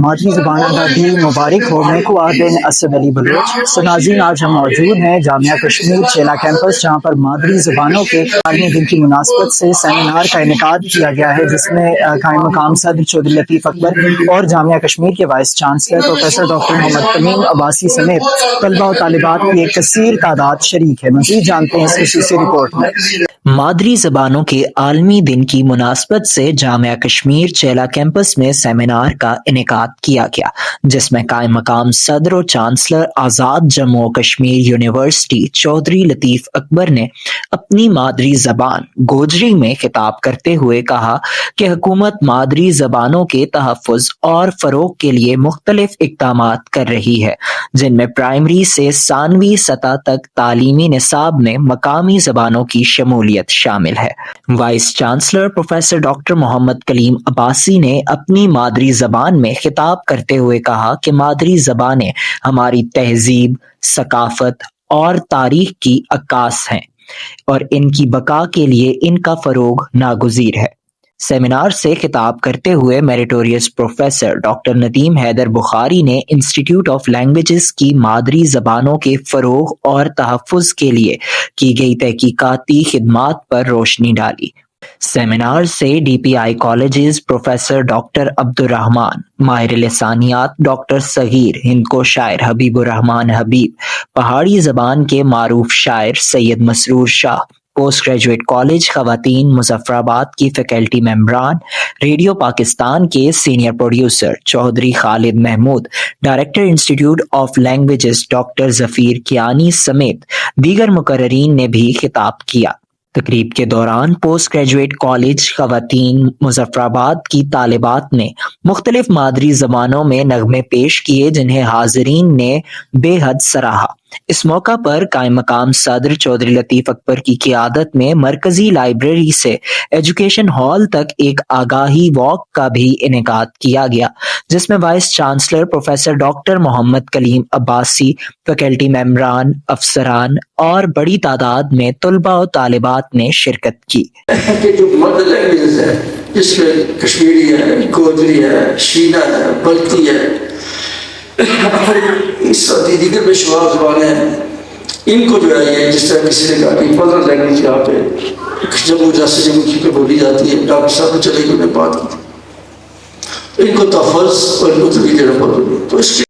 مادری زبان کا دن مبارک ہو۔ میں کو بن اسد علی بلوچ۔ سو ناظرین، آج ہم موجود ہیں جامعہ کشمیر چیلا کیمپس، جہاں پر مادری زبانوں کے عالمی دن کی مناسبت سے سیمینار کا انعقاد کیا گیا ہے، جس میں قائم مقام صدر چودھری لطیف اکبر اور جامعہ کشمیر کے وائس چانسلر پروفیسر ڈاکٹر محمد کلیم عباسی سمیت طلباء و طالبات کی ایک کثیر تعداد شریک ہے۔ مزید جانتے ہیں اس خصوصی رپورٹ میں۔ مادری زبانوں کے عالمی دن کی مناسبت سے جامعہ کشمیر چیلا کیمپس میں سیمینار کا انعقاد کیا گیا، جس میں قائم مقام صدر و چانسلر آزاد جموں و کشمیر یونیورسٹی چودھری لطیف اکبر نے اپنی مادری زبان گوجری میں خطاب کرتے ہوئے کہا کہ حکومت مادری زبانوں کے تحفظ اور فروغ کے لیے مختلف اقدامات کر رہی ہے، جن میں پرائمری سے ثانوی سطح تک تعلیمی نصاب میں مقامی زبانوں کی شمولیت شامل ہے۔ وائس چانسلر پروفیسر ڈاکٹر محمد کلیم عباسی نے اپنی مادری زبان میں خطاب کرتے ہوئے کہا کہ مادری زبانیں ہماری تہذیب، ثقافت اور تاریخ کی عکاس ہیں اور ان کی بقا کے لیے ان کا فروغ ناگزیر ہے۔ سیمینار سے خطاب کرتے ہوئے میریٹوریس پروفیسر ڈاکٹر ندیم حیدر بخاری نے انسٹیٹیوٹ آف لینگویجز کی مادری زبانوں کے فروغ اور تحفظ کے لیے کی گئی تحقیقاتی خدمات پر روشنی ڈالی۔ سیمینار سے ڈی پی آئی کالجز پروفیسر ڈاکٹر عبد الرحمان، ماہر لسانیات ڈاکٹر صغیر، ہند کو شاعر حبیب الرحمان حبیب، پہاڑی زبان کے معروف شاعر سید مسرور شاہ، پوسٹ گریجویٹ کالج خواتین مظفر آباد کی فیکلٹی ممبران، ریڈیو پاکستان کے senior producer Chaudhry Khalid Mahmood, director institute of languages doctor Zafeer Kiani سمیت دیگر مقررین نے بھی خطاب کیا۔ تقریب کے دوران پوسٹ گریجویٹ کالج خواتین مظفر آباد کی طالبات نے مختلف مادری زبانوں میں نغمے پیش کیے، جنہیں حاضرین نے بے حد سراہا۔ اس موقع پر قائم مقام صدر چودھری لطیف اکبر کی قیادت میں مرکزی لائبریری سے ایجوکیشن ہال تک ایک آگاہی واک کا بھی انعقاد کیا گیا، جس میں وائس چانسلر پروفیسر ڈاکٹر محمد کلیم عباسی، فیکلٹی ممبران، افسران اور بڑی تعداد میں طلباء و طالبات نے شرکت کی۔ جو مدر لینگویجز ہے، جس میں کشمیری ہے، گوجری ہے، شینا ہے، بلتی ہے، اس دیگر میں شمار زبانیں ہیں، ان کو جو ہے یہ جس طرح کسی نے کہا کہ 15 لینگویج یہاں پہ جموں جیسے جموں کی پہ بولی جاتی ہے، ڈاکٹر صاحب نے چلے گئے، انہیں بات کی، تو ان کو تحفظ اور ان کو تربیت دینا پڑتا ہے۔ تو اس کی